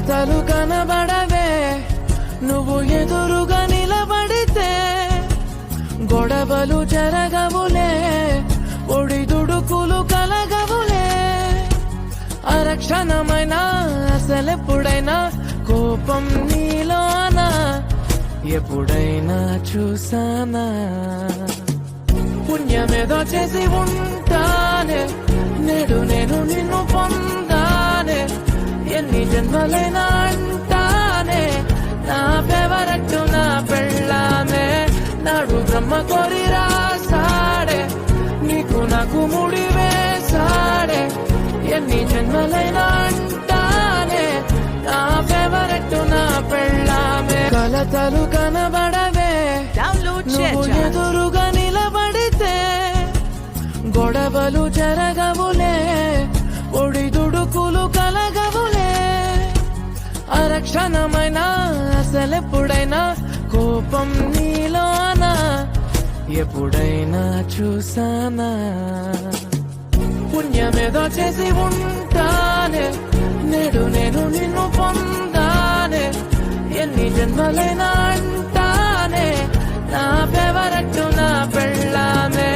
కలతలు కనబడవే నువ్వు ఎదురుగా నిలబడితే, గొడవలు జరగవులే ఒడిదుడుకులు కలగవులే. అరక్షణమైనా అసలెప్పుడైనా కోపం నీలోనా ఎప్పుడైనా చూసానా? పుణ్యమేదో చేసి ఉంటానే నేడు నేను నిన్ను పొందానే. ఎన్ని జన్మలైనా అంటానే నా ఫేవరెట్ నా పెళ్ళామే. నాడు బ్రహ్మ కోరి రాసాడే నీకు నాకు ముడి వేసాడే. ఎన్ని జన్మలైనా అంటానే నా ఫేవరెట్ నా పెళ్ళామే. కలతలు కనబడవే నువ్వు ఎదురుగా నిలబడితే, గొడవలు జరగవులే ఒడిదుడుకులు కలగవులే. అరక్షణమైనా అసలెప్పుడైనా కోపం నీలోనా ఎప్పుడైనా చూసానా? పుణ్యమేదో చేసి ఉంటానే నేడు నేను నిన్ను పొందానే. ఎన్ని జన్మలైనా అంటానే నా ఫేవరెట్ నా పెళ్ళామే.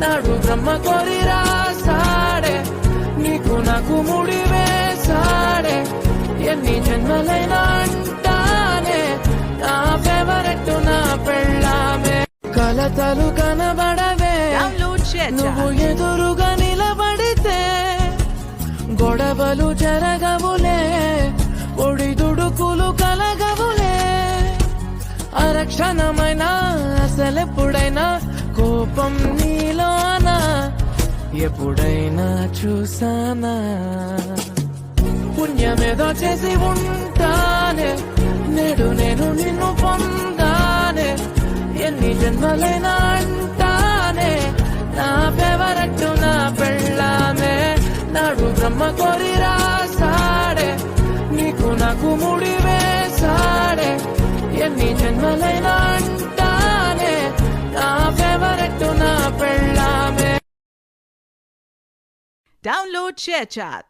నాడు బ్రహ్మ కోరి రాసాడే నీకు నాకు ముడి వేసాడే. ఎన్ని జన్మలైనా అంటానే నా ఫేవరెట్ నా పెళ్ళామే. కలతలు కనబడవే నువ్వు ఎదురుగా నిలబడితే, గొడవలు జరగవులే ఒడిదుడుకులు కలగవులే. అరక్షణమైనా అసలెప్పుడైనా కోపం నీలోనా ఎప్పుడైనా చూసానా? పుణ్యమేదో చేసి ఉంటానే నేడు నేను నిన్ను పొందానే. ఎన్ని జన్మలైనా అంటానే నా ఫేవరెట్ నా పెళ్ళామే. నాడు బ్రహ్మ కోరి రాసాడే నీకు నాకు ముడి వేసాడే. ఎన్ని జన్మలైనా అంటానే నా ఫేవరెట్ నా పెళ్ళామే. Download ShareChat.